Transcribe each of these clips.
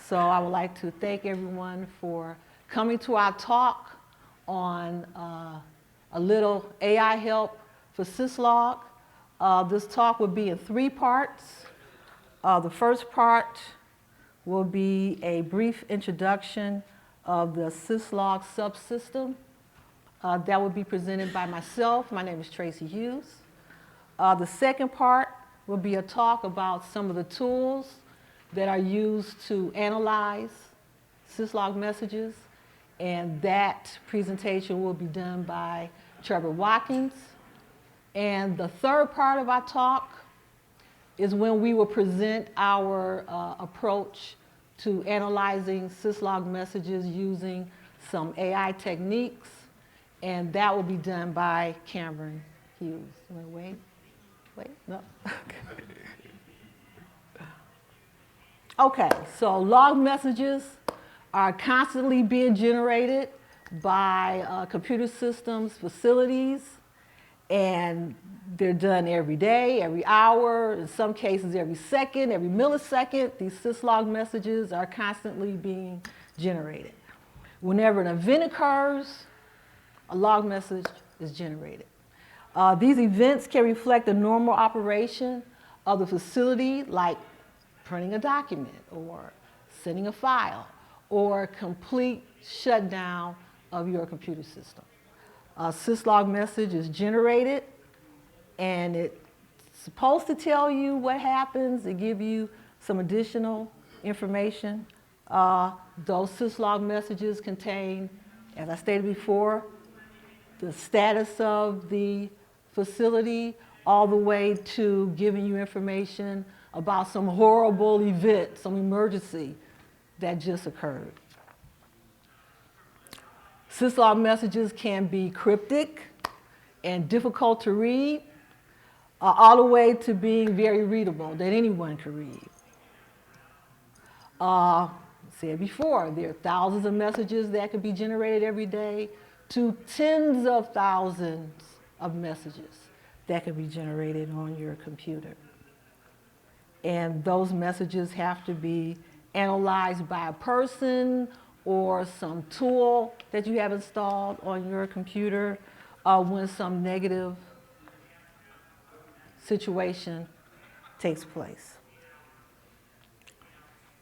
So I would like to thank everyone for coming to our talk on a little AI help for Syslog. This talk will be in 3 parts. The first part will be a brief introduction of the Syslog subsystem. That will be presented by myself. My name is Tracey Hughes. The second part will be a talk about some of the tools that are used to analyze Syslog messages, and that presentation will be done by Trevor Watkins. And the third part of our talk is when we will present our approach to analyzing Syslog messages using some AI techniques, and that will be done by Cameron Hughes. Wait, no. Okay, so log messages are constantly being generated by computer systems facilities, and they're done every day, every hour, in some cases every second, every millisecond. These syslog messages are constantly being generated. Whenever an event occurs, a log message is generated. These events can reflect the normal operation of the facility, like printing a document or sending a file or complete shutdown of your computer system. A syslog message is generated, and it's supposed to tell you what happens and give you some additional information. Those syslog messages contain, as I stated before, the status of the facility, all the way to giving you information about some horrible event, some emergency that just occurred. Syslog messages can be cryptic and difficult to read, all the way to being very readable, that anyone can read. Said before, there are thousands of messages that can be generated every day, to tens of thousands of messages that can be generated on your computer. And those messages have to be analyzed by a person or some tool that you have installed on your computer when some negative situation takes place.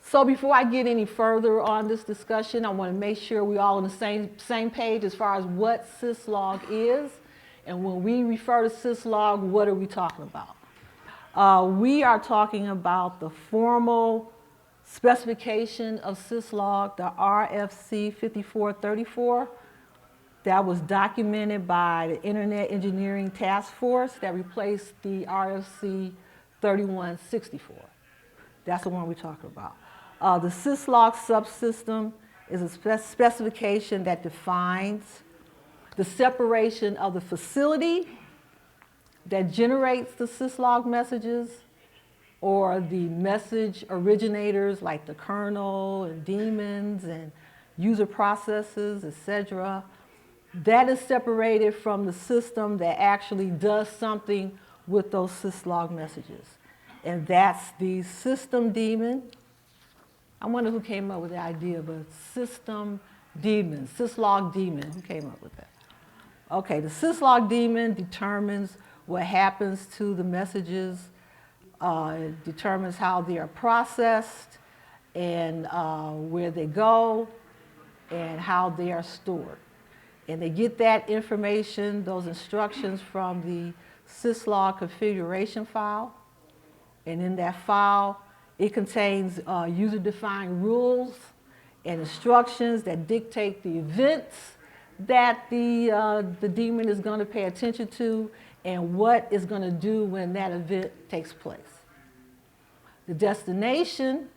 So before I get any further on this discussion, I want to make sure we're all on the same page as far as what syslog is. And when we refer to syslog, what are we talking about? We are talking about the formal specification of syslog, the RFC 5434, that was documented by the Internet Engineering Task Force that replaced the RFC 3164. That's the one we're talking about. The syslog subsystem is a specification that defines the separation of the facility that generates the syslog messages, or the message originators like the kernel and daemons and user processes, etc. That is separated from the system that actually does something with those syslog messages. And that's the system daemon. I wonder who came up with the idea of a system daemon, syslog daemon. Who came up with that? Okay, the syslog daemon determines what happens to the messages. It determines how they are processed and where they go and how they are stored. And they get that information, those instructions, from the syslog configuration file. And in that file, it contains user-defined rules and instructions that dictate the events that the daemon is going to pay attention to and what it's going to do when that event takes place. The destination,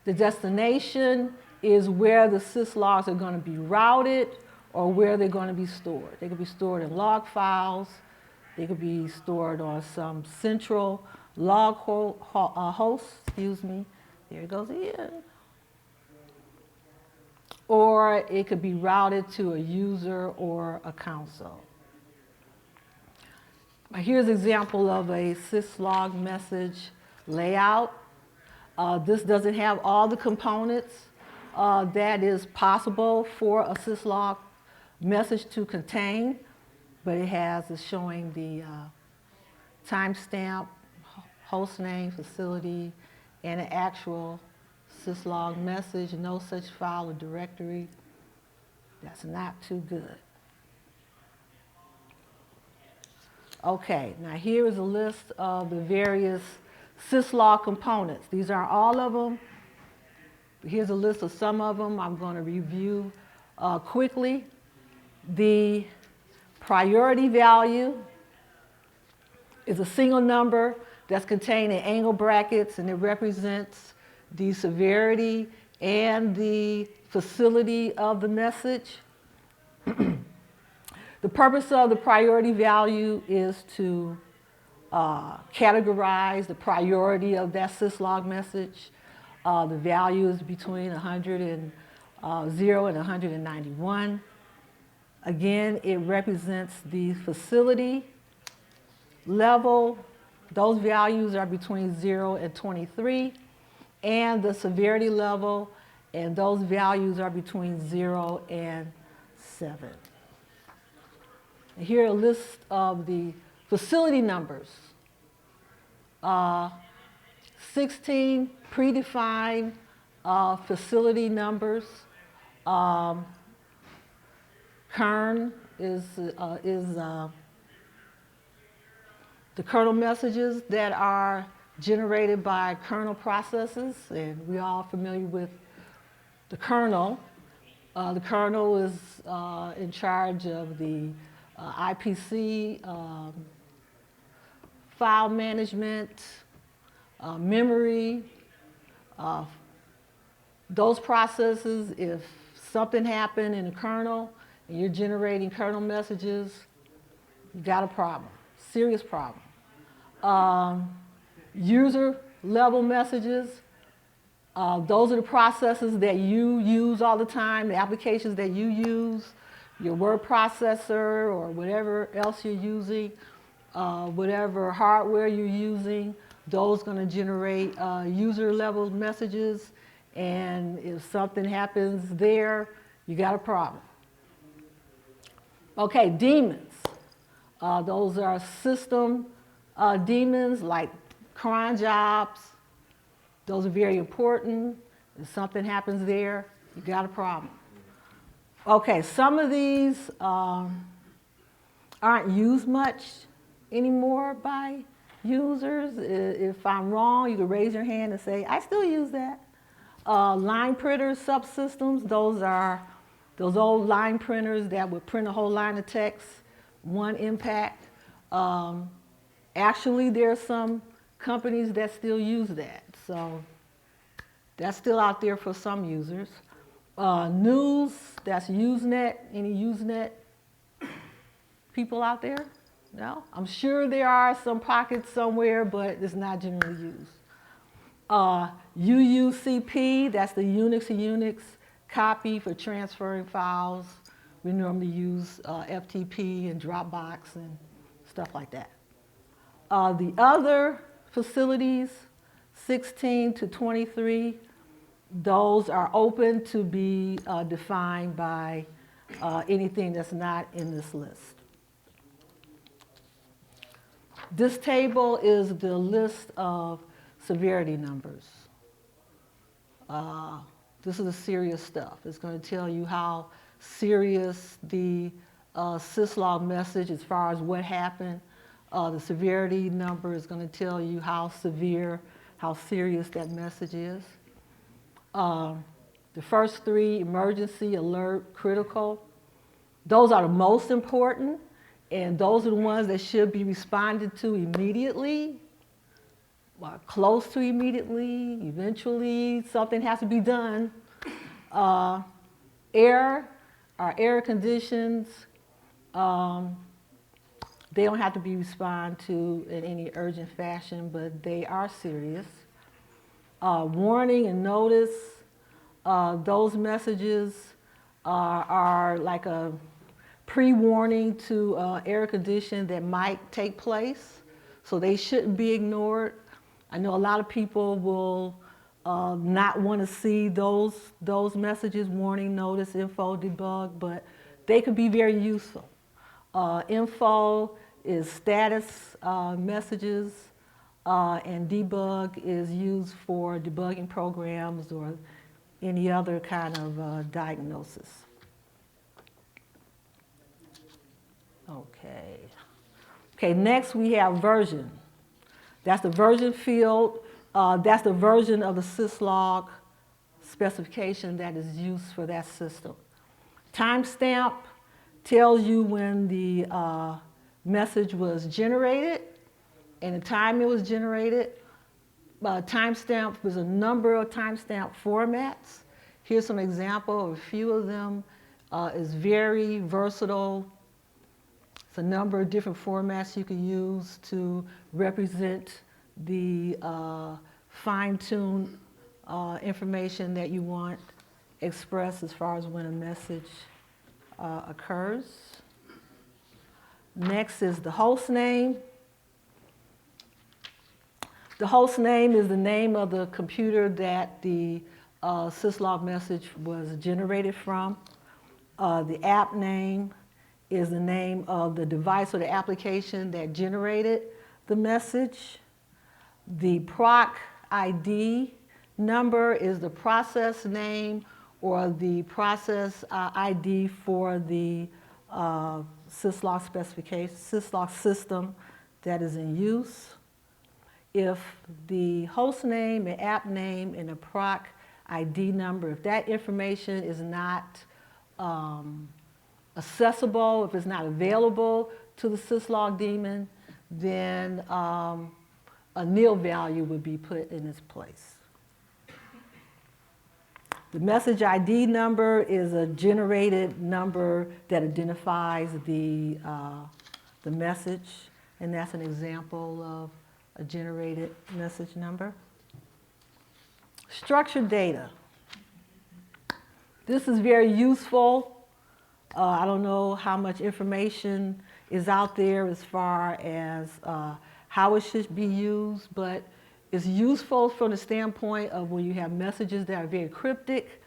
the destination is where the syslogs are going to be routed or where they're going to be stored. They could be stored in log files. They could be stored on some central log host, there it goes again. Or it could be routed to a user or a console. Here's an example of a syslog message layout. This doesn't have all the components that is possible for a syslog message to contain, but it's showing the timestamp, host name, facility, and an actual syslog message, no such file or directory. That's not too good. Okay, now here is a list of the various syslog components. These aren't all of them. Here's a list of some of them I'm going to review quickly. The priority value is a single number that's contained in angle brackets, and it represents the severity and the facility of the message. The purpose of the priority value is to categorize the priority of that syslog message. The value is between 0 and 191. Again, it represents the facility level. Those values are between 0 and 23. And the severity level, and those values are between 0 and 7. And here are a list of the facility numbers. 16 predefined facility numbers. Kern is the kernel messages that are generated by kernel processes, and we're all familiar with the kernel. The kernel is in charge of the IPC, file management, memory. Those processes, if something happened in the kernel and you're generating kernel messages, you got a problem, serious problem. User level messages, those are the processes that you use all the time, the applications that you use, your word processor or whatever else you're using, whatever hardware you're using, those are going to generate user level messages, and if something happens there, you got a problem. Okay, daemons. Those are system daemons like cron jobs. Those are very important. If something happens there, you got a problem. Okay, some of these aren't used much anymore by users. If I'm wrong, you can raise your hand and say, I still use that. Line printers, subsystems, those are those old line printers that would print a whole line of text, one impact. Actually, there are some companies that still use that. So that's still out there for some users. News, that's Usenet. Any Usenet people out there? No? I'm sure there are some pockets somewhere, but it's not generally used. UUCP, that's the Unix to Unix copy for transferring files. We normally use FTP and Dropbox and stuff like that. The other facilities, 16 to 23, those are open to be defined by anything that's not in this list. This table is the list of severity numbers. This is the serious stuff. It's going to tell you how serious the syslog message as far as what happened. The severity number is going to tell you how severe, how serious that message is. The first three, emergency, alert, critical, those are the most important, and those are the ones that should be responded to immediately, or close to immediately, eventually, something has to be done. Error, our error conditions, they don't have to be responded to in any urgent fashion, but they are serious. Warning and notice, those messages are like a pre-warning to error condition that might take place, so they shouldn't be ignored. I know a lot of people will not want to see those messages, warning, notice, info, debug, but they could be very useful. Info is status messages, and debug is used for debugging programs or any other kind of diagnosis. Okay. Okay, next we have version. That's the version field. That's the version of the syslog specification that is used for that system. Timestamp tells you when the message was generated and the time it was generated. Timestamp was a number of timestamp formats. Here's some example of a few of them. It's very versatile. It's a number of different formats you can use to represent the fine-tuned information that you want expressed as far as when a message occurs. Next is the host name. The host name is the name of the computer that the syslog message was generated from. The app name is the name of the device or the application that generated the message. The proc ID number is the process name or the process ID for the syslog specification, syslog system that is in use. If the host name, the app name, and the proc ID number, if that information is not accessible, if it's not available to the syslog daemon, then a nil value would be put in its place. The message ID number is a generated number that identifies the message, and that's an example of a generated message number. Structured data. This is very useful. I don't know how much information is out there as far as how it should be used, but it's useful from the standpoint of when you have messages that are very cryptic.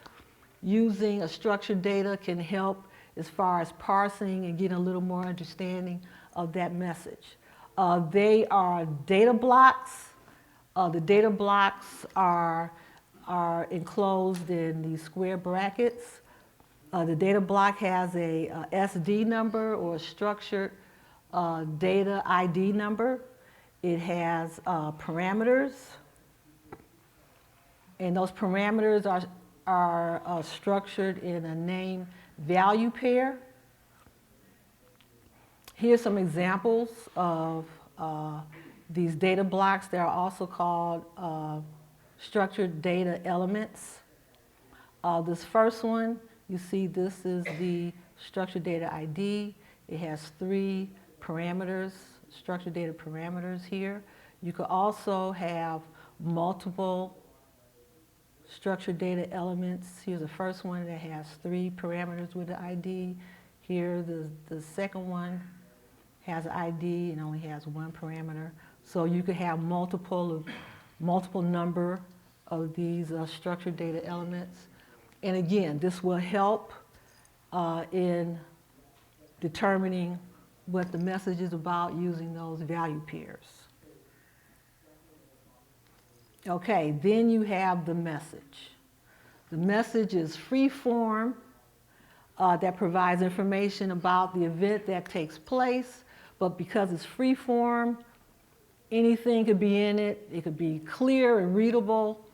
Using a structured data can help as far as parsing and getting a little more understanding of that message. They are data blocks. The data blocks are enclosed in these square brackets. The data block has a SD number or a structured data ID number. It has parameters, and those parameters are structured in a name-value pair. Here's some examples of these data blocks. They are also called structured data elements. This first one, you see this is the structured data ID. It has 3 parameters, structured data parameters here. You could also have multiple structured data elements. Here's the first one that has 3 parameters with the ID. Here, the second one has an ID and only has 1 parameter. So you could have multiple number of these structured data elements. And again, this will help in determining what the message is about using those value pairs. Okay, then you have the message. The message is free form that provides information about the event that takes place, but because it's free form, anything could be in it. It could be clear and readable,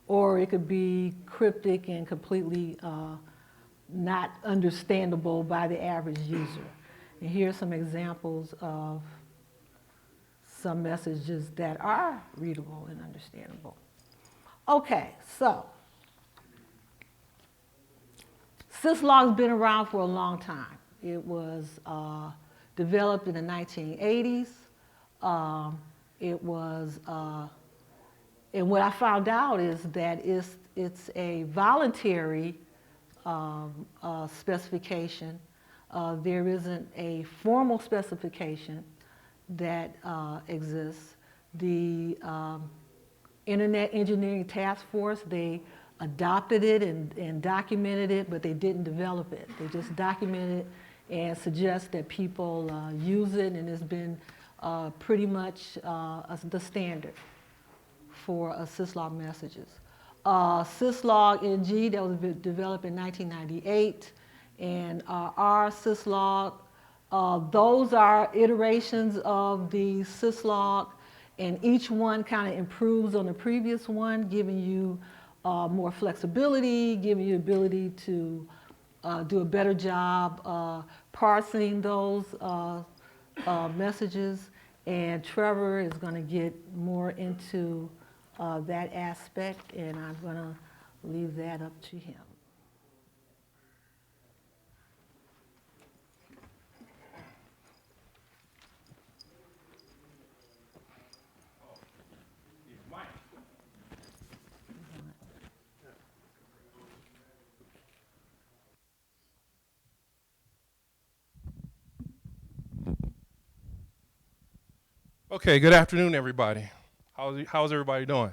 or it could be cryptic and completely not understandable by the average user. And here are some examples of some messages that are readable and understandable. Okay, so syslog's been around for a long time. It was developed in the 1980s. And what I found out is that it's a voluntary specification. There isn't a formal specification that exists. The Internet Engineering Task Force. They adopted it and documented it, but they didn't develop it. They just documented it and suggest that people use it, and it's been pretty much the standard for Syslog messages. Syslog NG, that was developed in 1998, and our Syslog, those are iterations of the Syslog, and each one kind of improves on the previous one, giving you more flexibility, giving you the ability to do a better job parsing those messages. And Trevor is going to get more into that aspect, and I'm going to leave that up to him. Okay, good afternoon, everybody. How's everybody doing?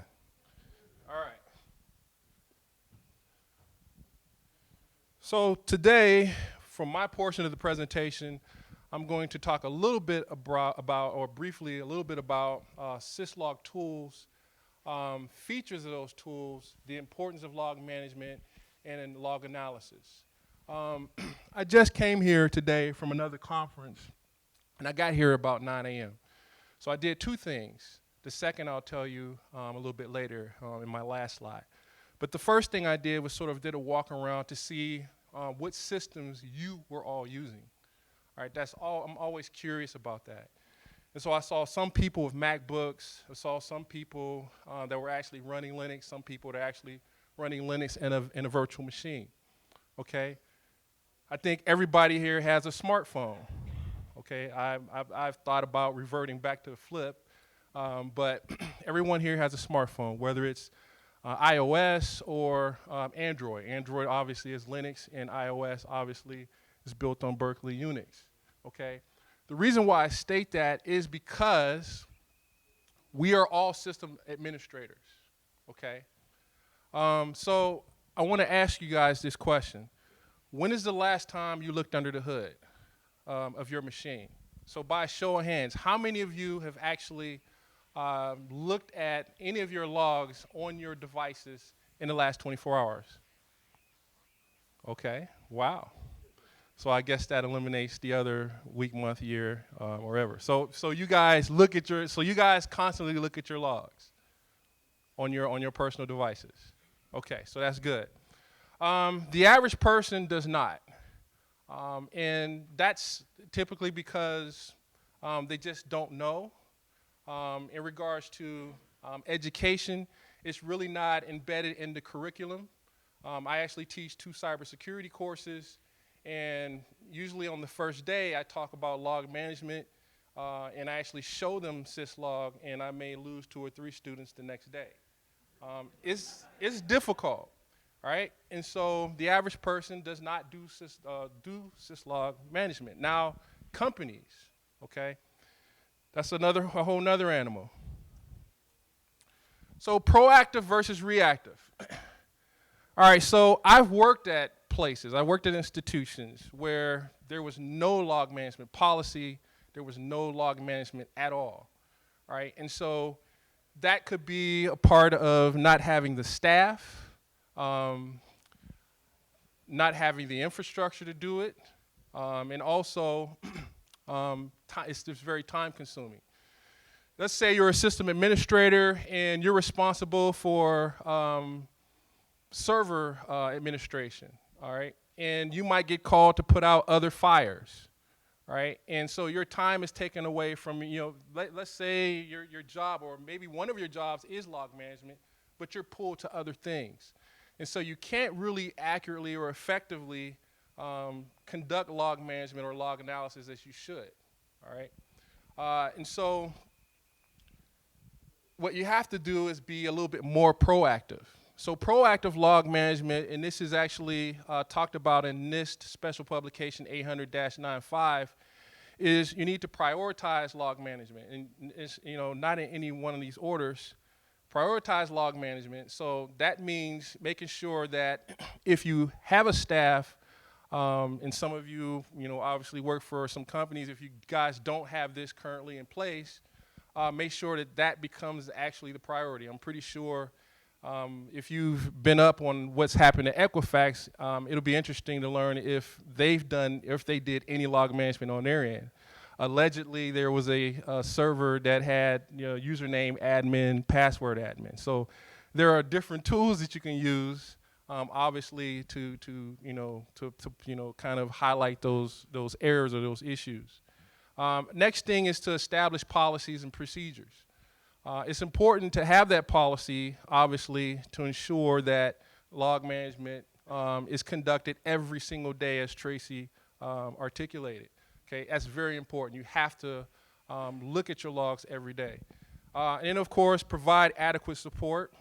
All right. So today, for my portion of the presentation, I'm going to talk a little bit briefly a little bit about Syslog tools, features of those tools, the importance of log management, and log analysis. I just came here today from another conference, and I got here about 9 a.m. So I did two things. The second I'll tell you a little bit later in my last slide. But the first thing I did was did a walk around to see what systems you were all using. All right, that's all. I'm always curious about that. And so I saw some people with MacBooks. I saw some people that were actually running Linux. Some people that are actually running Linux in a virtual machine. Okay, I think everybody here has a smartphone. Okay, I've thought about reverting back to the flip, but everyone here has a smartphone, whether it's iOS or Android. Android obviously is Linux, and iOS obviously is built on Berkeley Unix. Okay, the reason why I state that is because we are all system administrators. Okay, so I want to ask you guys this question: when is the last time you looked under the hood of your machine? So by a show of hands, how many of you have actually looked at any of your logs on your devices in the last 24 hours? Okay, wow. So I guess that eliminates the other week, month, year, or ever. So you guys constantly look at your logs on your personal devices. Okay, so that's good. The average person does not. And that's typically because they just don't know. In regards to education, it's really not embedded in the curriculum. I actually teach 2 cybersecurity courses, and usually on the first day I talk about log management, and I actually show them Syslog, and I may lose 2 or 3 students the next day. It's difficult. All right, and so the average person does not do Syslog management. Now, companies, okay, that's a whole nother animal. So proactive versus reactive. All right, so I've worked at places, I worked at institutions where there was no log management policy, there was no log management at all. All right, and so that could be a part of not having the staff, not having the infrastructure to do it, and also it's just very time consuming. Let's say you're a system administrator and you're responsible for server administration, all right? And you might get called to put out other fires, right? And so your time is taken away from, let's say your job, or maybe one of your jobs is log management, but you're pulled to other things. And so you can't really accurately or effectively conduct log management or log analysis as you should, all right? And so what you have to do is be a little bit more proactive. So proactive log management, and this is actually talked about in NIST Special Publication 800-95, is you need to prioritize log management. And it's, not in any one of these orders. Prioritize log management. So that means making sure that if you have a staff, and some of you, obviously work for some companies, if you guys don't have this currently in place, make sure that that becomes actually the priority. I'm pretty sure if you've been up on what's happened at Equifax, it'll be interesting to learn if they did any log management on their end. Allegedly, there was a server that had username admin, password admin. So there are different tools that you can use, obviously, to kind of highlight those errors or those issues. Next thing is to establish policies and procedures. It's important to have that policy, obviously, to ensure that log management is conducted every single day, as Tracey articulated. Okay, that's very important. You have to look at your logs every day. And then, of course, provide adequate support.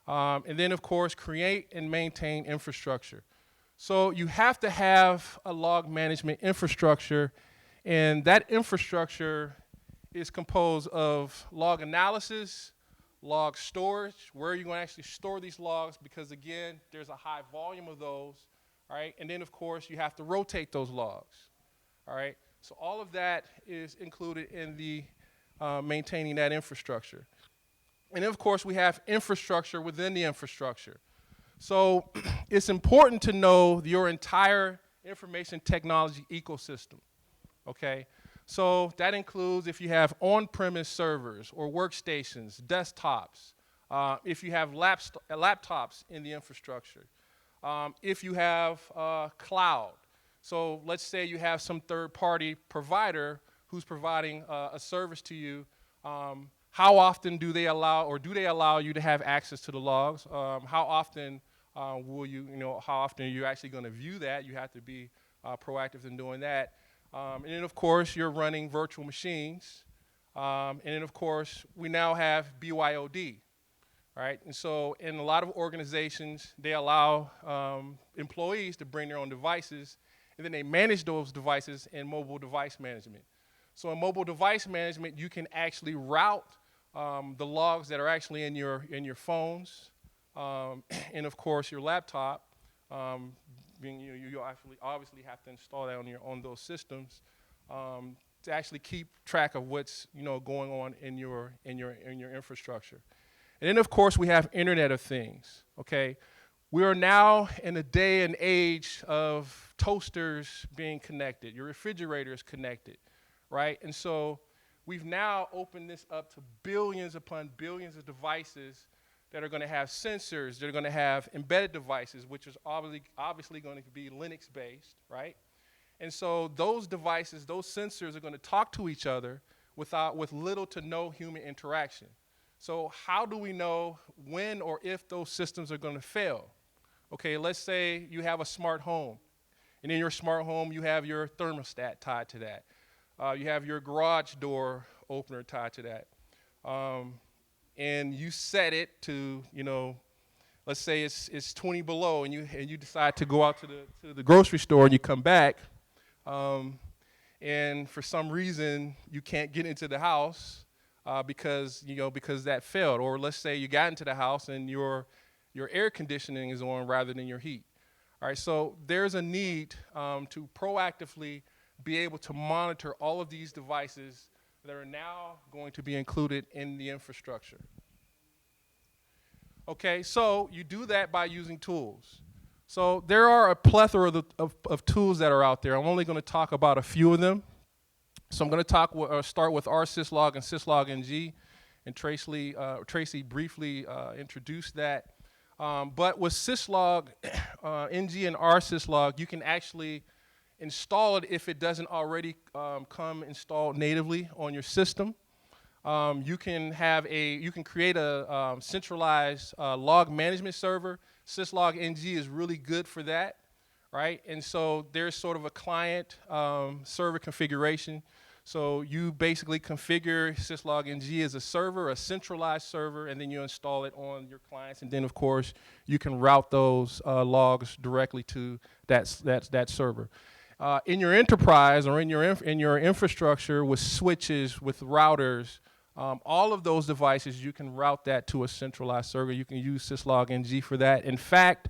And then, of course, create and maintain infrastructure. So you have to have a log management infrastructure, and that infrastructure is composed of log analysis, log storage, where you're going to actually store these logs, because, again, there's a high volume of those, all right? And then, of course, you have to rotate those logs, all right? So all of that is included in the maintaining that infrastructure. And then, of course, we have infrastructure within the infrastructure. So it's important to know your entire information technology ecosystem, okay? So that includes if you have on-premise servers or workstations, desktops, if you have laptops in the infrastructure, if you have cloud. So let's say you have some third-party provider who's providing a service to you. How often do they allow you to have access to the logs? How often how often are you actually going to view that? You have to be proactive in doing that. And then, of course, you're running virtual machines. And then, of course, we now have BYOD, right? And so in a lot of organizations, they allow employees to bring their own devices, and then they manage those devices in mobile device management. So in mobile device management, you can actually route the logs that are actually in your phones, and of course your laptop. You obviously have to install that on those systems to actually keep track of what's going on in your infrastructure. And then, of course, we have Internet of Things. Okay, we are now in a day and age of toasters being connected, your refrigerator is connected, right? And so we've now opened this up to billions upon billions of devices that are going to have sensors, that are going to have embedded devices, which is obviously going to be Linux-based, right? And so those devices, those sensors are going to talk to each other with little to no human interaction. So how do we know when or if those systems are going to fail? Okay, let's say you have a smart home, and in your smart home you have your thermostat tied to that. You have your garage door opener tied to that. And you set it to, let's say it's 20 below, and you decide to go out to the grocery store, and you come back, and for some reason you can't get into the house because that failed. Or let's say you got into the house and your air conditioning is on rather than your heat. All right, so there's a need to proactively be able to monitor all of these devices that are now going to be included in the infrastructure. Okay, so you do that by using tools. So there are a plethora of tools that are out there. I'm only going to talk about a few of them. So I'm going to start with our Syslog and Syslog NG, and Tracey briefly introduced that. But with Syslog NG and our Syslog, you can actually install it if it doesn't already come installed natively on your system. You can create a centralized log management server. Syslog NG is really good for that, right? And so there's sort of a client server configuration. So you basically configure Syslog NG as a server, a centralized server, and then you install it on your clients. And then, of course, you can route those logs directly to that server. In your enterprise or in your infrastructure with switches, with routers, All of those devices, you can route that to a centralized server. You can use Syslog NG for that. In fact,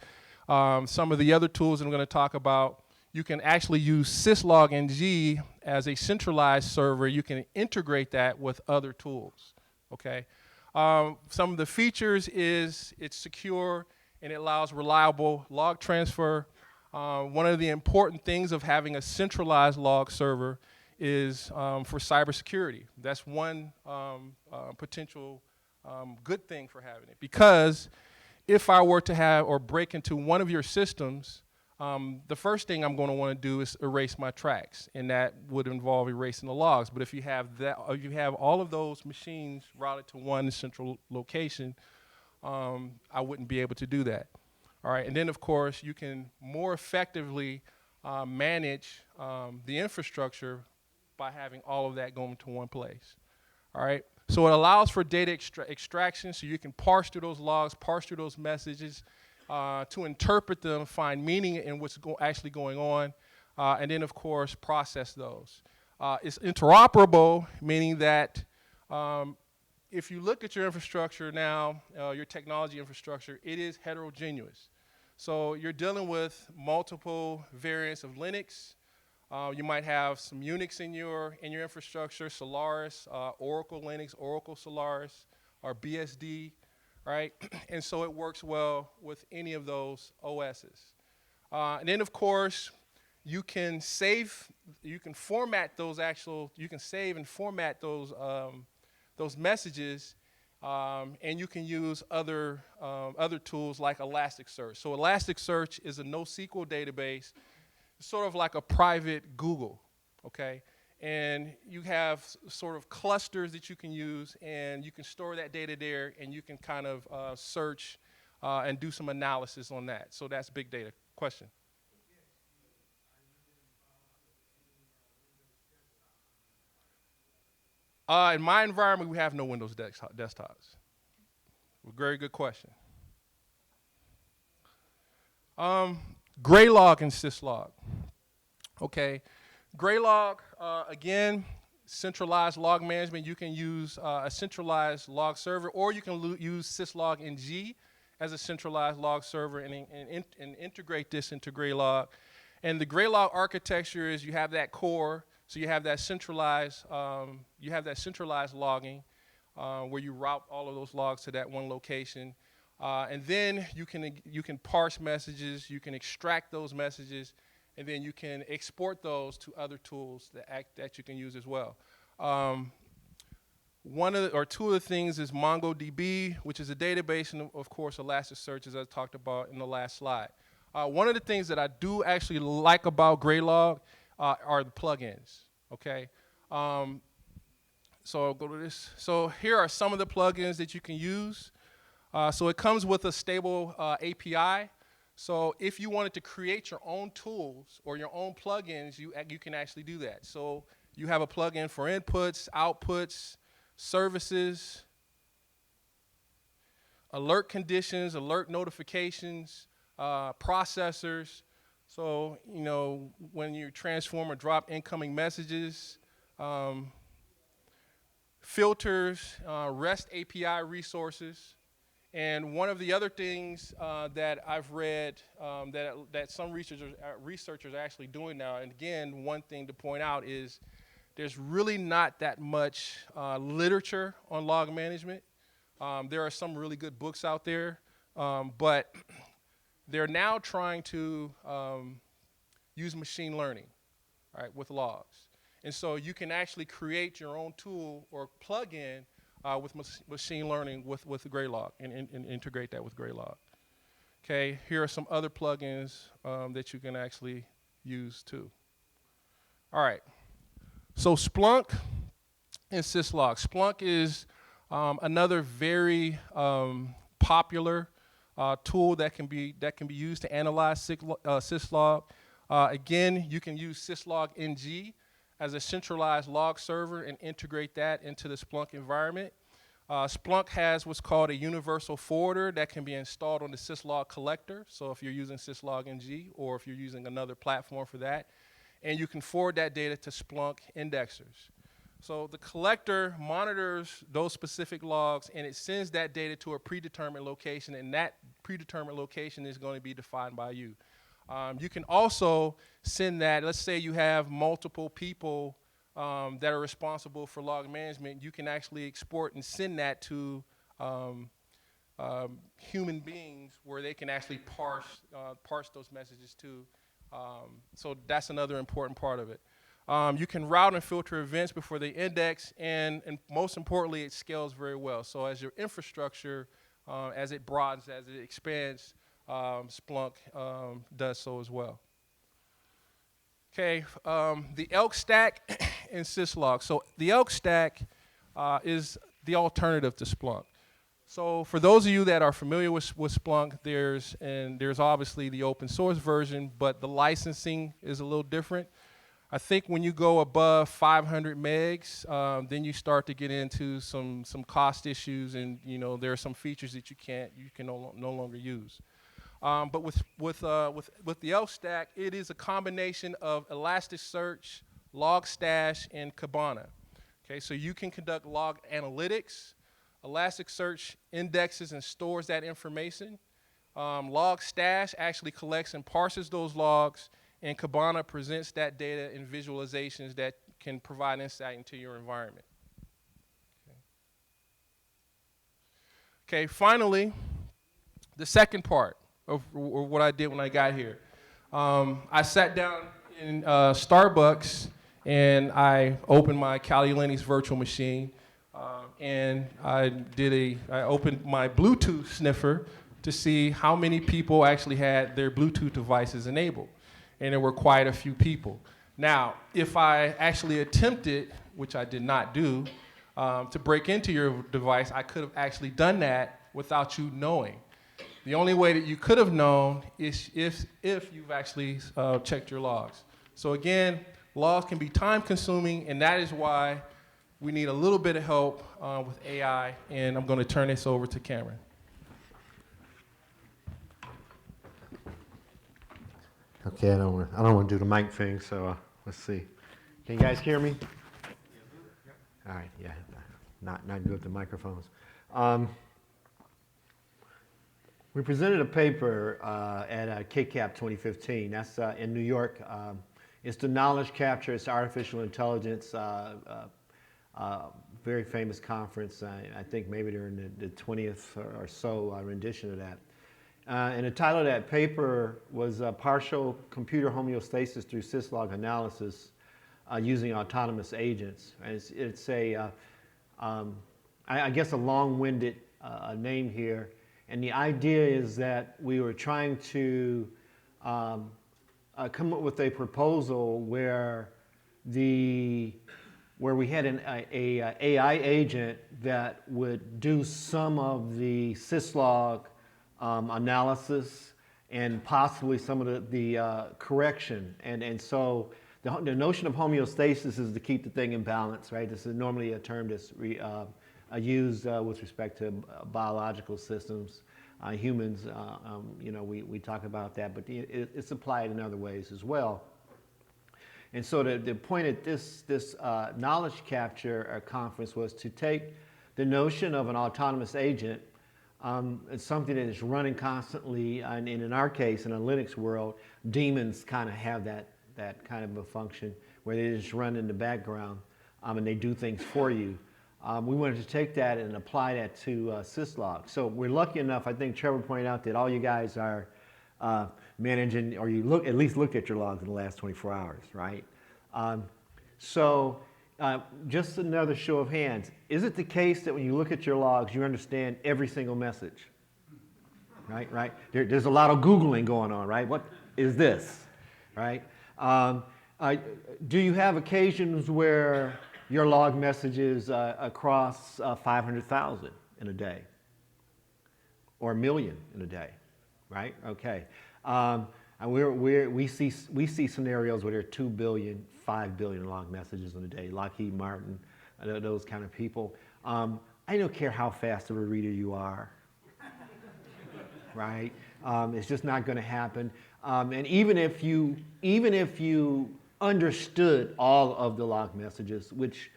some of the other tools that I'm going to talk about, you can actually use Syslog NG as a centralized server. You can integrate that with other tools, okay? Some of the features is it's secure and it allows reliable log transfer. One of the important things of having a centralized log server is for cybersecurity. That's one potential good thing for having it. Because if I were to have or break into one of your systems, the first thing I'm going to want to do is erase my tracks, and that would involve erasing the logs. But if you have that, if you have all of those machines routed to one central location, I wouldn't be able to do that. All right, and then of course you can more effectively manage the infrastructure by having all of that going to one place. All right, so it allows for data extraction, so you can parse through those logs, parse through those messages, to interpret them, find meaning in what's actually going on, and then of course process those. It's interoperable, meaning that if you look at your infrastructure now, your technology infrastructure, it is heterogeneous. So you're dealing with multiple variants of Linux. You might have some Unix in your infrastructure, Solaris, Oracle Linux, Oracle Solaris, or BSD, right? And so it works well with any of those OSs. And then of course, you can save, you can format those you can save and format those messages, and you can use other tools like Elasticsearch. So Elasticsearch is a NoSQL database, sort of like a private Google, okay? And you have sort of clusters that you can use, and you can store that data there, and you can kind of search and do some analysis on that. So that's big data. Question? In my environment, we have no Windows desktops. Very good question. Graylog and Syslog. Okay, Graylog, again, centralized log management. You can use a centralized log server, or you can use Syslog NG as a centralized log server and integrate this into Graylog. And the Graylog architecture is you have that core, so you have that centralized logging where you route all of those logs to that one location. And then you can parse messages, you can extract those messages, and then you can export those to other tools that you can use as well. Two of the things is MongoDB, which is a database, and of course Elasticsearch, as I talked about in the last slide. One of the things that I do actually like about Graylog are the plugins, okay? So I'll go to this. So here are some of the plugins that you can use. So it comes with a stable API. So if you wanted to create your own tools or your own plugins, you can actually do that. So you have a plugin for inputs, outputs, services, alert conditions, alert notifications, processors. So, you know, when you transform or drop incoming messages, filters, REST API resources. And one of the other things that I've read that some researchers are actually doing now, and again, one thing to point out is there's really not that much literature on log management. There are some really good books out there, but they're now trying to use machine learning, right, with logs. And so you can actually create your own tool or plugin with machine learning with Graylog and integrate that with Graylog. Okay, here are some other plugins that you can actually use too. All right, so Splunk and Syslog. Splunk is another very popular tool that can be used to analyze Syslog. Again, you can use Syslog NG as a centralized log server and integrate that into the Splunk environment. Splunk has what's called a universal forwarder that can be installed on the Syslog collector. So if you're using Syslog NG or if you're using another platform for that, and you can forward that data to Splunk indexers. So the collector monitors those specific logs, and it sends that data to a predetermined location, and that predetermined location is going to be defined by you. You can also send that, let's say you have multiple people that are responsible for log management. You can actually export and send that to human beings where they can actually parse those messages too. So that's another important part of it. You can route and filter events before they index, and most importantly, it scales very well. So as your infrastructure, as it broadens, as it expands, Splunk does so as well. Okay, the elk stack and syslog. So the elk stack is the alternative to Splunk. So for those of you that are familiar with Splunk, there's obviously the open source version, but the licensing is a little different. I think when you go above 500 megs, then you start to get into some cost issues, and there are some features that you can no longer use. But with the elk stack, it is a combination of Elasticsearch, Logstash, and Kibana. Okay, so you can conduct log analytics. Elasticsearch indexes and stores that information. Logstash actually collects and parses those logs, and Kibana presents that data in visualizations that can provide insight into your environment. Okay, finally, the second part of what I did when I got here. I sat down in Starbucks and I opened my Kali Linux virtual machine, and I opened my Bluetooth sniffer to see how many people actually had their Bluetooth devices enabled. And there were quite a few people. Now, if I actually attempted, which I did not do, to break into your device, I could have actually done that without you knowing. The only way that you could have known is if you've actually checked your logs. So again, logs can be time consuming, and that is why we need a little bit of help with AI, and I'm going to turn this over to Cameron. Okay, I don't want to do the mic thing, so let's see. Can you guys hear me? All right, yeah, not good with the microphones. We presented a paper at KCAP 2015. That's in New York. It's the knowledge capture. It's artificial intelligence. Very famous conference. I think maybe they're in the 20th or so rendition of that. And the title of that paper was Partial Computer Homeostasis Through Syslog Analysis Using Autonomous Agents. And it's I guess a long-winded name here. And the idea is that we were trying to come up with a proposal where we had an AI agent that would do some of the syslog analysis and possibly some of the correction. And so the notion of homeostasis is to keep the thing in balance, right? This is normally a term that's used with respect to biological systems. Humans, we talk about that, but it's applied in other ways as well. And so the point at this knowledge capture conference was to take the notion of an autonomous agent. It's something that is running constantly, and in our case, in a Linux world, daemons kind of have that kind of a function where they just run in the background and they do things for you. We wanted to take that and apply that to syslog. So we're lucky enough, I think Trevor pointed out, that all you guys are managing, or you at least looked at your logs in the last 24 hours, right? Just another show of hands. Is it the case that when you look at your logs, you understand every single message? Right? There's a lot of Googling going on, right? What is this, right? Do you have occasions where your log messages across 500,000 in a day? Or a million in a day, right? Okay. And we see scenarios where there are 2 billion, 5 billion log messages in a day. Lockheed Martin, those kind of people. I don't care how fast of a reader you are, right? It's just not going to happen. And even if you understood all of the log messages, which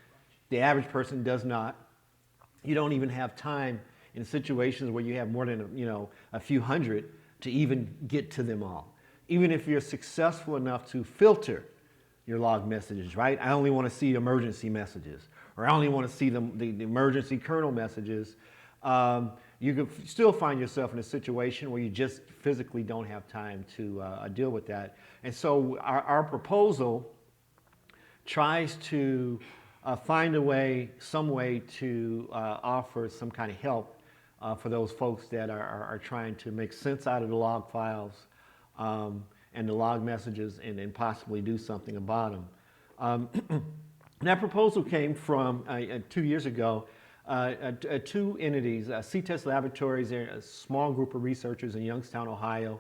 The average person does not. You don't even have time in situations where you have more than a few hundred to even get to them all. Even if you're successful enough to filter your log messages, right? I only want to see emergency messages, or I only want to see the emergency kernel messages. You could still find yourself in a situation where you just physically don't have time to deal with that. And so our proposal tries to find a way, some way to offer some kind of help for those folks that are trying to make sense out of the log files and the log messages and possibly do something about them. That proposal came from 2 years ago, two entities, CTES Laboratories, a small group of researchers in Youngstown, Ohio.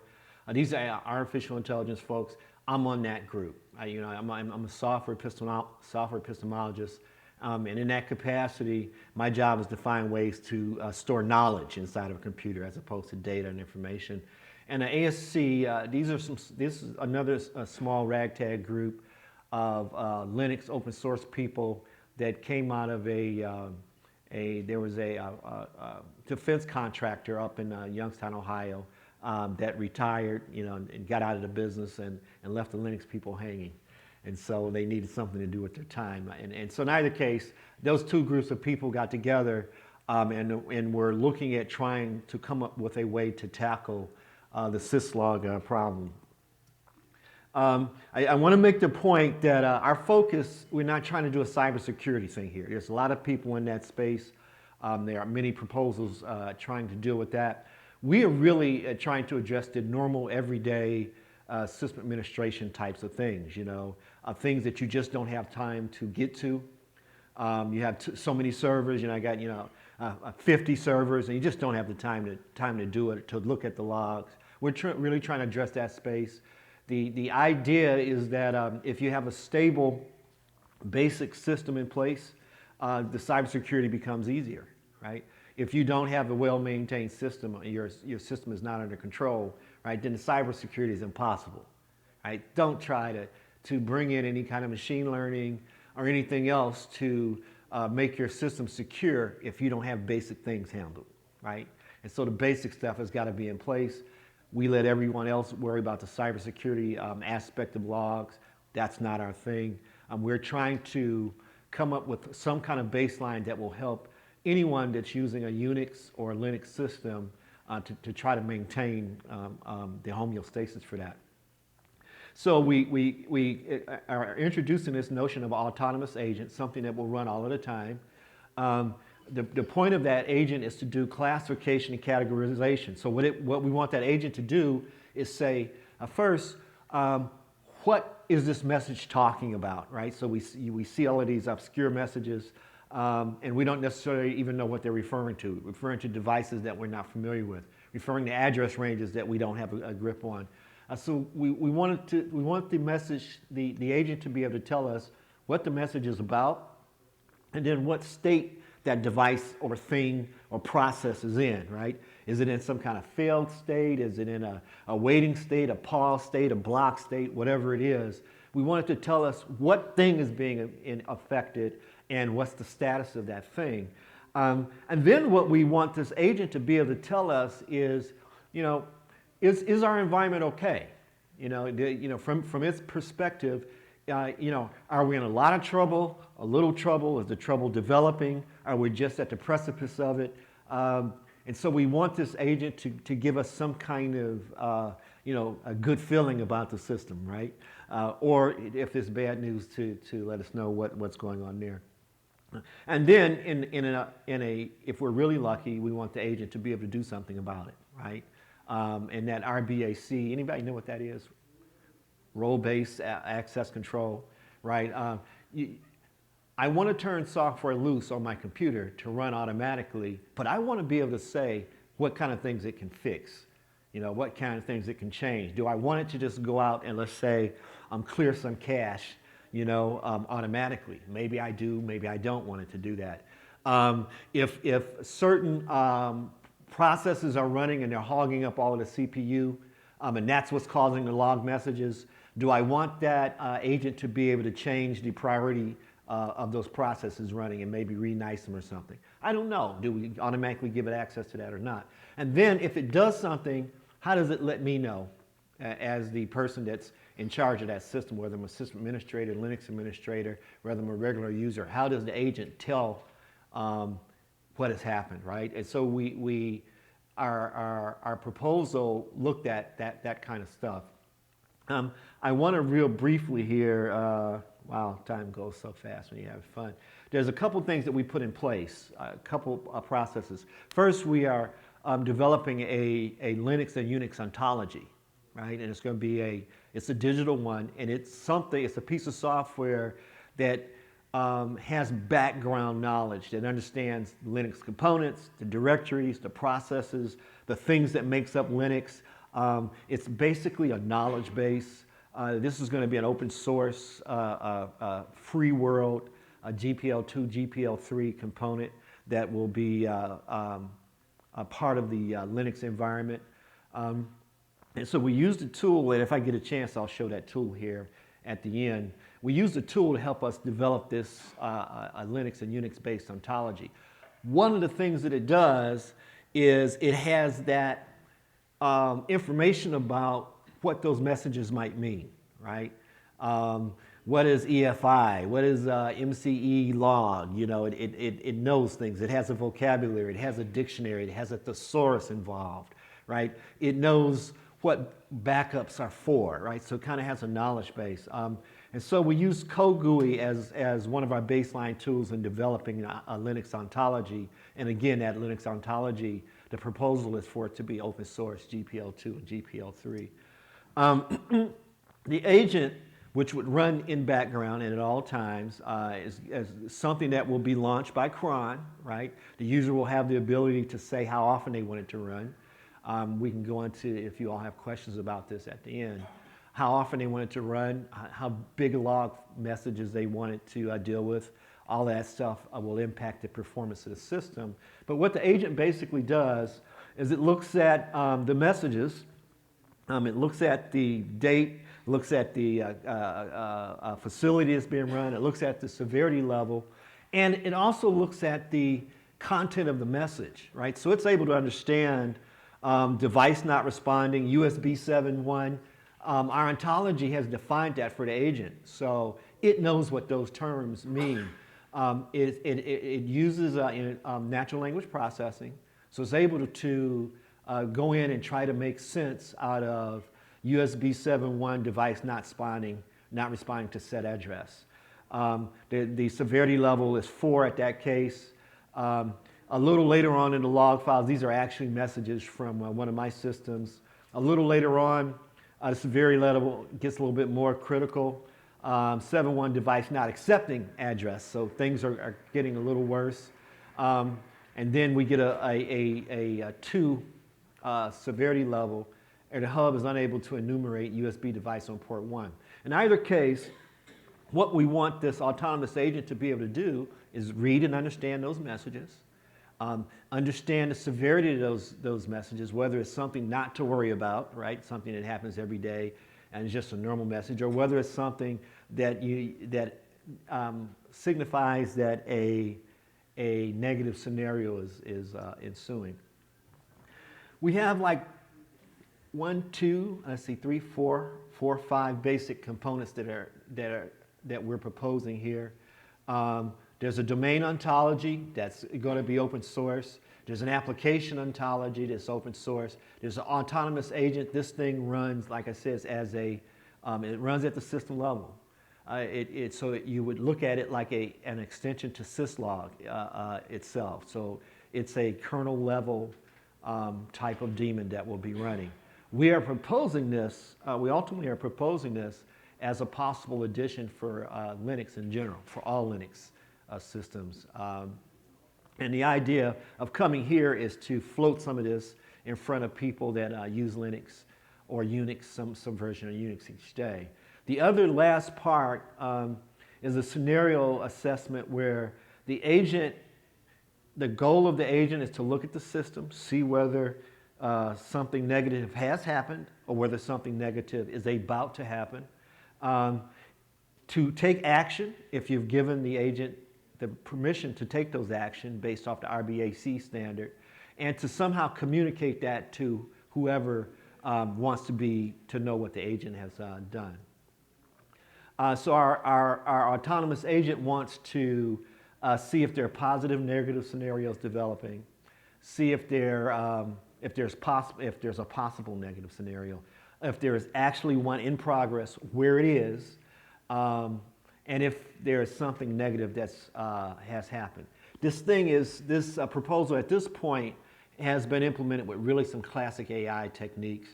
These are artificial intelligence folks. I'm on that group. I'm a software epistemologist, and in that capacity, my job is to find ways to store knowledge inside of a computer as opposed to data and information. And ASC, this is another small ragtag group of Linux open source people that came out of there was a defense contractor up in Youngstown, Ohio, that retired, and got out of the business and left the Linux people hanging. And so they needed something to do with their time. And so in either case, those two groups of people got together and were looking at trying to come up with a way to tackle the syslog problem. I want to make the point that our focus, we're not trying to do a cybersecurity thing here. There's a lot of people in that space. There are many proposals trying to deal with that. We are really trying to address the normal, everyday system administration types of things, things that you just don't have time to get to. You have so many servers, I got 50 servers, and you just don't have the time to do it, to look at the logs. We're really trying to address that space. The idea is that if you have a stable, basic system in place, the cybersecurity becomes easier, right? If you don't have a well-maintained system, your system is not under control, right? Then the cybersecurity is impossible, right? Don't try to bring in any kind of machine learning or anything else to make your system secure if you don't have basic things handled, right? And so the basic stuff has got to be in place. We let everyone else worry about the cybersecurity aspect of logs. That's not our thing. We're trying to come up with some kind of baseline that will help anyone that's using a Unix or a Linux system to try to maintain the homeostasis for that. So we are introducing this notion of autonomous agent, something that will run all of the time. The point of that agent is to do classification and categorization. So what we want that agent to do is say, first, what is this message talking about, right? So we see all of these obscure messages, and we don't necessarily even know what they're referring to devices that we're not familiar with, referring to address ranges that we don't have a grip on. So we want the message, the agent to be able to tell us what the message is about, and then what state that device or thing or process is in, right? Is it in some kind of failed state? Is it in a waiting state, a pause state, a block state, whatever it is? We want it to tell us what thing is being affected and what's the status of that thing. And then what we want this agent to be able to tell us is, is our environment okay? From its perspective, are we in a lot of trouble, a little trouble? Is the trouble developing? Are we just at the precipice of it? And so we want this agent to give us some kind of, a good feeling about the system, right? Or if there's bad news, to let us know what's going on there. And then if we're really lucky, we want the agent to be able to do something about it, right? And that RBAC, anybody know what that is? Role-based access control, right? I want to turn software loose on my computer to run automatically, but I want to be able to say what kind of things it can fix, what kind of things it can change. Do I want it to just go out and, let's say, clear some cache, automatically? Maybe I do, maybe I don't want it to do that. If certain processes are running and they're hogging up all of the CPU, and that's what's causing the log messages, do I want that agent to be able to change the priority of those processes running and maybe re-nice them or something. I don't know. Do we automatically give it access to that or not? And then if it does something, how does it let me know as the person that's in charge of that system, whether I'm a system administrator, Linux administrator, whether I'm a regular user? How does the agent tell what has happened, right? And so our proposal looked at that kind of stuff. I want to real briefly here, wow, time goes so fast when you have fun. There's a couple things that we put in place, a couple processes. First, we are developing a Linux and Unix ontology, right? And it's going to be it's a digital one, and it's a piece of software that has background knowledge, that understands Linux components, the directories, the processes, the things that makes up Linux. It's basically a knowledge base. This is going to be an open source, free world, GPL2, GPL3 component that will be a part of the Linux environment. And so we used a tool, and if I get a chance, I'll show that tool here at the end. We used a tool to help us develop this a Linux and Unix-based ontology. One of the things that it does is it has that information about what those messages might mean, right? What is EFI? What is MCE log? You know, it knows things. It has a vocabulary. It has a dictionary. It has a thesaurus involved, right? It knows what backups are for, right? So it kind of has a knowledge base. And so we use CodeGUI as one of our baseline tools in developing a Linux ontology. And again, that Linux ontology, the proposal is for it to be open source, GPL2 and GPL3. The agent, which would run in background and at all times, is something that will be launched by cron, right? The user will have the ability to say how often they want it to run. We can go into, if you all have questions about this at the end, how often they want it to run, how big a log messages they want it to deal with. All that stuff will impact the performance of the system. But what the agent basically does is it looks at the messages, it looks at the date, looks at the facility that's being run, it looks at the severity level, and it also looks at the content of the message, right? So it's able to understand device not responding, USB 7.1. Our ontology has defined that for the agent, so it knows what those terms mean. It uses natural language processing, so it's able to go in and try to make sense out of USB 7.1 device not responding to set address. The severity level is 4 at that case. A little later on in the log files, these are actually messages from one of my systems. A little later on, the severity level gets a little bit more critical. 7.1 device not accepting address, so things are getting a little worse. And then we get a 2 severity level, and the hub is unable to enumerate USB device on port 1. In either case, what we want this autonomous agent to be able to do is read and understand those messages, understand the severity of those messages, whether it's something not to worry about, right? Something that happens every day and is just a normal message, or whether it's something that signifies that a negative scenario is ensuing. We have like 3, 4, 5 basic components that we're proposing here. There's a domain ontology that's going to be open source. There's an application ontology that's open source. There's an autonomous agent. This thing runs, like I said, it runs at the system level. So you would look at it like an extension to Syslog itself. So it's a kernel level type of daemon that will be running. We are proposing this, we ultimately are proposing this as a possible addition for Linux in general, for all Linux systems. And the idea of coming here is to float some of this in front of people that use Linux or Unix, some version of Unix each day. The other last part is a scenario assessment where the goal of the agent is to look at the system, see whether something negative has happened or whether something negative is about to happen. to take action if you've given the agent the permission to take those actions based off the RBAC standard, and to somehow communicate that to whoever wants to know what the agent has done. So our autonomous agent wants to see if there are positive, negative scenarios developing, see if there's a possible negative scenario, if there is actually one in progress, where it is, and if there is something negative that's has happened. This proposal at this point has been implemented with really some classic AI techniques,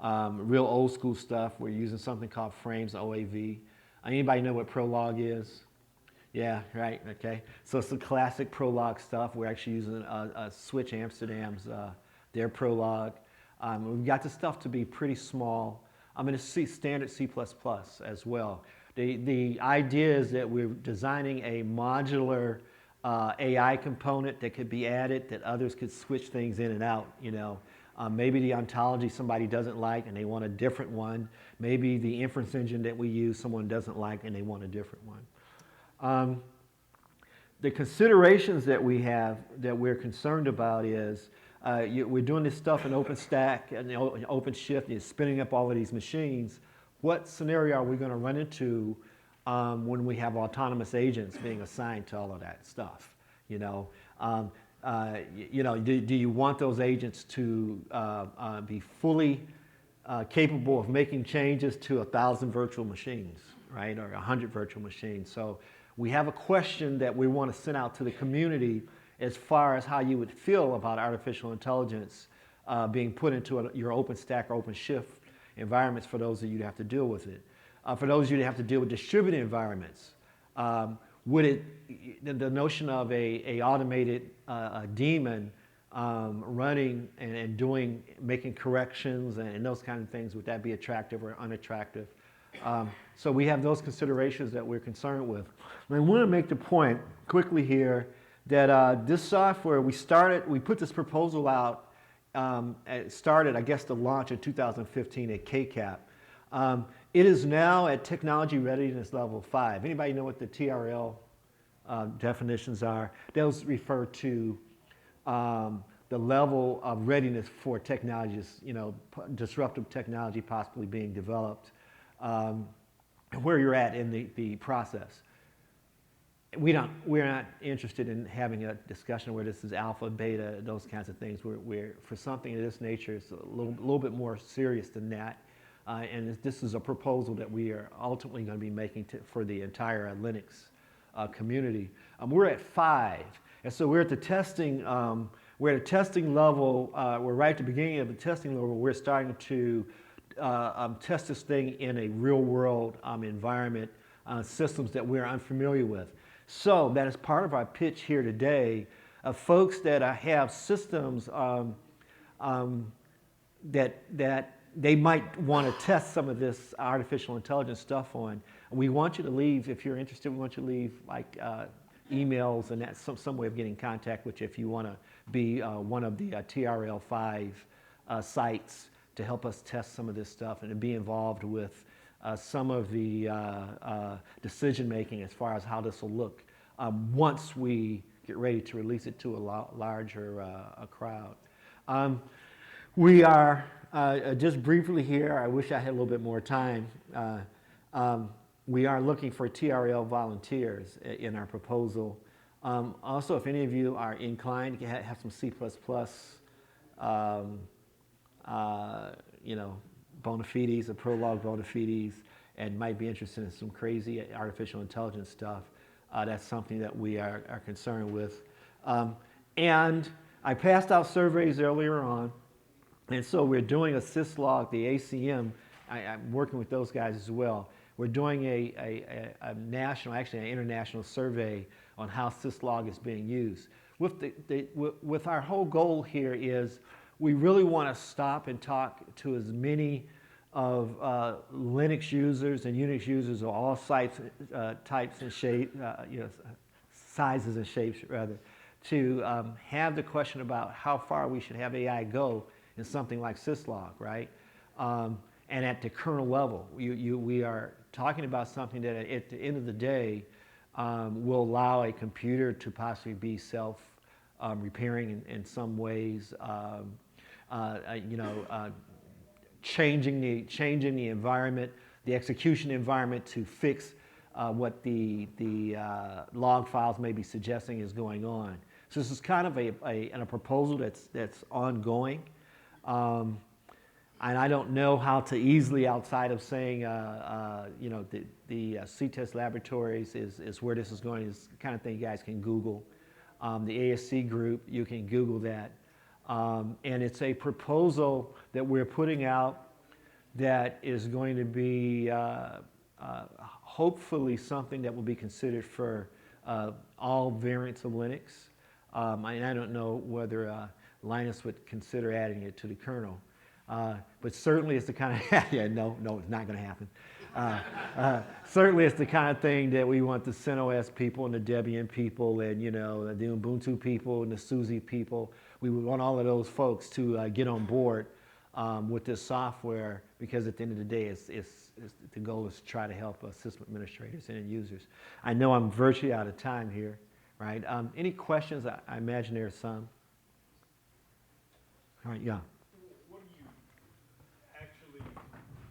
real old school stuff. We're using something called frames OAV. Anybody know what Prolog is? Yeah, right, okay. So it's the classic Prolog stuff. We're actually using Switch Amsterdam's, their Prolog. We've got the stuff to be pretty small. I'm going to see standard C++ as well. The idea is that we're designing a modular AI component that could be added, that others could switch things in and out, you know. Maybe the ontology somebody doesn't like and they want a different one. Maybe the inference engine that we use someone doesn't like and they want a different one. The considerations that we have that we're concerned about is we're doing this stuff in OpenStack and OpenShift and spinning up all of these machines. What scenario are we going to run into when we have autonomous agents being assigned to all of that stuff? You know, do you want those agents to be fully capable of making changes to 1,000 virtual machines, right, or 100 virtual machines? So we have a question that we want to send out to the community as far as how you would feel about artificial intelligence being put into your OpenStack or OpenShift environments for those of you that have to deal with it. For those of you that have to deal with distributed environments, the notion of a automated daemon running and making corrections and those kind of things, would that be attractive or unattractive? So we have those considerations that we're concerned with. And I want to make the point quickly here that this software, we put this proposal out, it started, I guess, the launch in 2015 at KCAP. It is now at technology readiness level 5. Anybody know what the TRL definitions are? Those refer to the level of readiness for technologies, you know, disruptive technology possibly being developed, where you're at in the process. We're not interested in having a discussion where this is alpha, beta, those kinds of things. We're for something of this nature, it's a little bit more serious than that. And this is a proposal that we are ultimately going to be making for the entire Linux community. We're at 5, and so we're at the testing. We're at a testing level. We're right at the beginning of the testing level. We're starting to test this thing in a real-world environment, systems that we're unfamiliar with. So that is part of our pitch here today. Folks that have systems that they might want to test some of this artificial intelligence stuff on. We want you to leave, if you're interested, we want you to leave like emails and that's some way of getting in contact with you if you want to be one of the TRL5 sites to help us test some of this stuff and to be involved with some of the decision making as far as how this will look once we get ready to release it to a larger crowd. We are, just briefly here, I wish I had a little bit more time. We are looking for TRL volunteers in our proposal. Also, if any of you are inclined to have some C++, bona fides, or Prolog bona fides, and might be interested in some crazy artificial intelligence stuff, that's something that we are concerned with. And I passed out surveys earlier on, and so we're doing a Syslog, the ACM, I'm working with those guys as well. We're doing a national, actually an international survey on how Syslog is being used. With our whole goal here is we really want to stop and talk to as many of Linux users and Unix users of all types and shapes, sizes and shapes rather, to have the question about how far we should have AI go in something like Syslog, right? And at the kernel level, we are talking about something that at the end of the day will allow a computer to possibly be self-repairing in some ways, changing the environment, the execution environment to fix what the log files may be suggesting is going on. So this is kind of a proposal that's ongoing. And I don't know how to easily, outside of saying, the CTEST laboratories is where this is going. It's the kind of thing you guys can Google. The ASC group, you can Google that. And it's a proposal that we're putting out that is going to be hopefully something that will be considered for all variants of Linux. And I don't know whether Linus would consider adding it to the kernel. But certainly it's the kind of, no, it's not going to happen. Certainly it's the kind of thing that we want the CentOS people and the Debian people and, the Ubuntu people and the SUSE people. We would want all of those folks to get on board with this software, because at the end of the day, the goal is to try to help system administrators and end users. I know I'm virtually out of time here, right? Any questions? I imagine there are some. All right, yeah. What do you actually,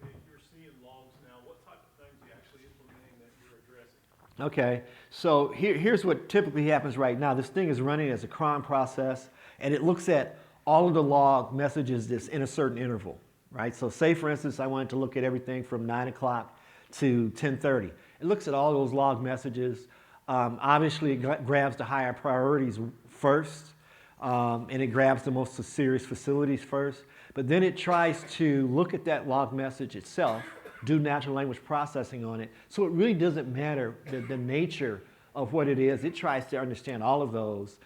if you're seeing logs now, what type of things are you actually implementing that you're addressing? Okay, so here's what typically happens right now. This thing is running as a cron process, and it looks at all of the log messages that's in a certain interval, right? So say, for instance, I wanted to look at everything from 9 o'clock to 10:30. It looks at all those log messages. Obviously, it grabs the higher priorities first, and it grabs the most serious facilities first. But then it tries to look at that log message itself, do natural language processing on it. So it really doesn't matter the nature of what it is. It tries to understand all of those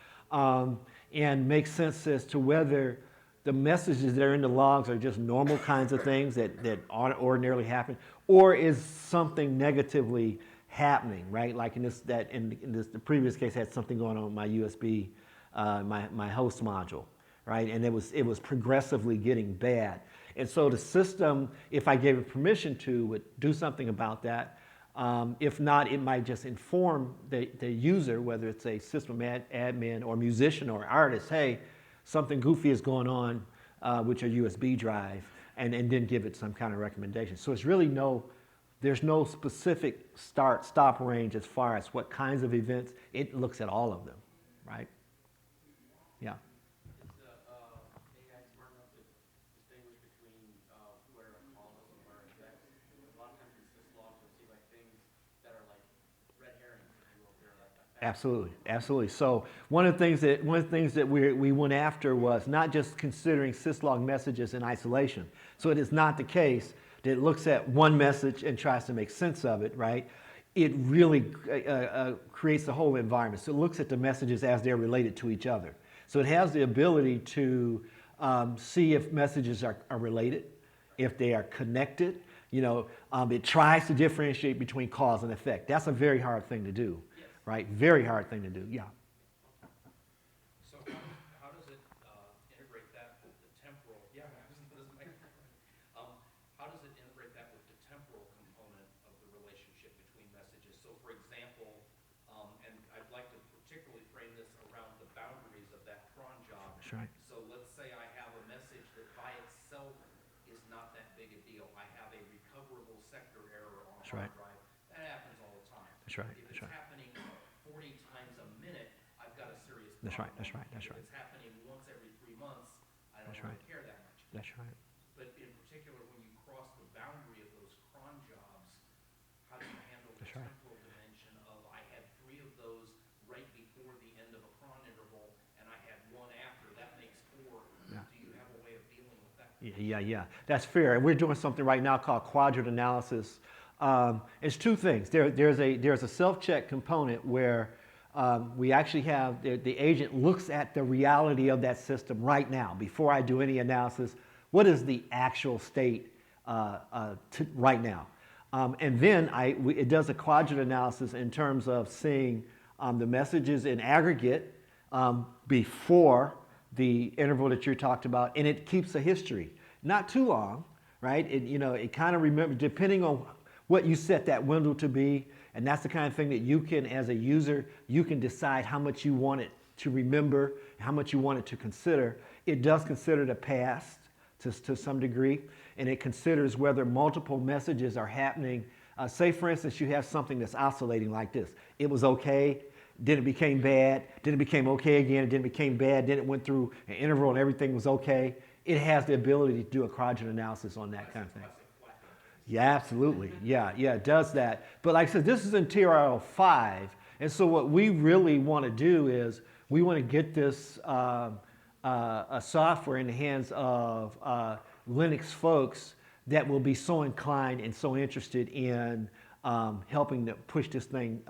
and make sense as to whether the messages that are in the logs are just normal kinds of things that aren't ordinarily happen, or is something negatively happening, right? Like in the previous case, I had something going on with my USB, my host module, right? And it was progressively getting bad. And so the system, if I gave it permission to, would do something about that. If not, it might just inform the user, whether it's a system admin or musician or artist, hey, something goofy is going on with your USB drive, and then give it some kind of recommendation. So it's really there's no specific stop range as far as what kinds of events. It looks at all of them, right? Yeah. Is the AI smart enough to distinguish between where a call is and where a text? A lot of times in syslog, you'll see like things that are like red herrings, if you will. They're like a Absolutely, absolutely. So one of the things that we went after was not just considering syslog messages in isolation. So it is not the case that it looks at one message and tries to make sense of it, right? It really creates the whole environment. So it looks at the messages as they're related to each other. So it has the ability to see if messages are related, if they are connected. It tries to differentiate between cause and effect. That's a very hard thing to do, right? Very hard thing to do, yeah. So how does it integrate that with the temporal? Yeah, how does it integrate that with the temporal component of the relationship between messages? So, for example, and I'd like to particularly frame this around the boundaries of that cron job. That's right. So let's say I have a message that by itself is not that big a deal. I have a recoverable sector error on a hard drive. That happens all the time. That's right. If it's happening 40 times a minute, I've got a serious problem. That's right. That's right. That's If right. it's happening once every 3 months, I don't That's really right. care that much. That's right. But in particular, when you cross the boundary of those cron jobs, how do you handle the That's right. temporal dimension of I had 3 of those right before the end of a cron interval, and I had 1 after? That makes 4. Yeah. Do you have a way of dealing with that? Yeah. That's fair. And we're doing something right now called Quadrant Analysis. It's 2 things. There's a self-check component where we actually have the agent looks at the reality of that system right now before I do any analysis. What is the actual state right now? And then it does a quadrant analysis in terms of seeing the messages in aggregate before the interval that you talked about, and it keeps a history. Not too long, right? It kind of remembers, depending on what you set that window to be, and that's the kind of thing that you can, as a user, you can decide how much you want it to remember, how much you want it to consider. It does consider the past to some degree, and it considers whether multiple messages are happening. Say, for instance, you have something that's oscillating like this. It was okay, then it became bad, then it became okay again, then it became bad, then it went through an interval and everything was okay. It has the ability to do a quadrant analysis on that kind of thing. Yeah, absolutely. Yeah, it does that. But like I said, this is in TRL 5, and so what we really want to do is we want to get this software in the hands of Linux folks that will be so inclined and so interested in helping to push this thing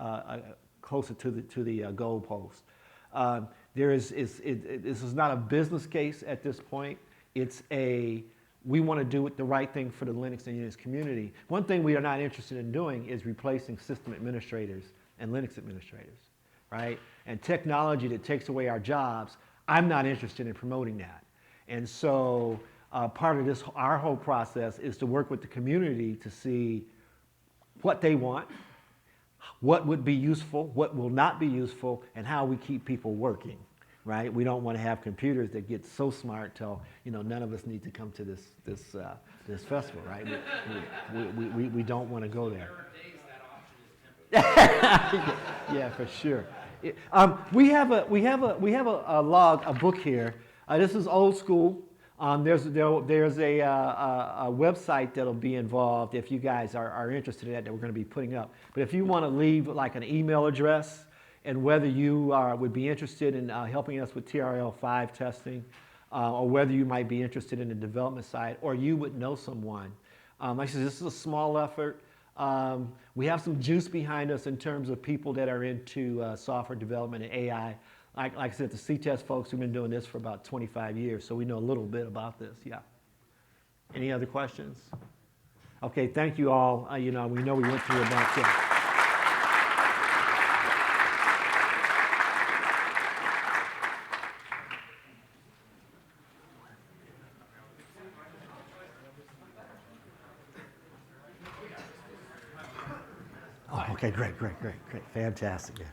closer to the goal post. This is not a business case at this point. We want to do it the right thing for the Linux and Unix community. One thing we are not interested in doing is replacing system administrators and Linux administrators, right? And technology that takes away our jobs, I'm not interested in promoting that. And so part of our whole process is to work with the community to see what they want, what would be useful, what will not be useful, and how we keep people working, right? We don't want to have computers that get so smart till none of us need to come to this festival, right? We don't want to go there. Yeah, for sure. We have a log, a book here. This is old school. There's a website that'll be involved if you guys are interested in that we're going to be putting up. But if you want to leave like an email address and whether you would be interested in helping us with TRL 5 testing, or whether you might be interested in the development side, or you would know someone. Like I said, this is a small effort. We have some juice behind us in terms of people that are into software development and AI. Like I said, the C-Test folks, we've been doing this for about 25 years, so we know a little bit about this, yeah. Any other questions? Okay, thank you all. We know we went through a bunch. Oh, okay, great, fantastic. Yeah.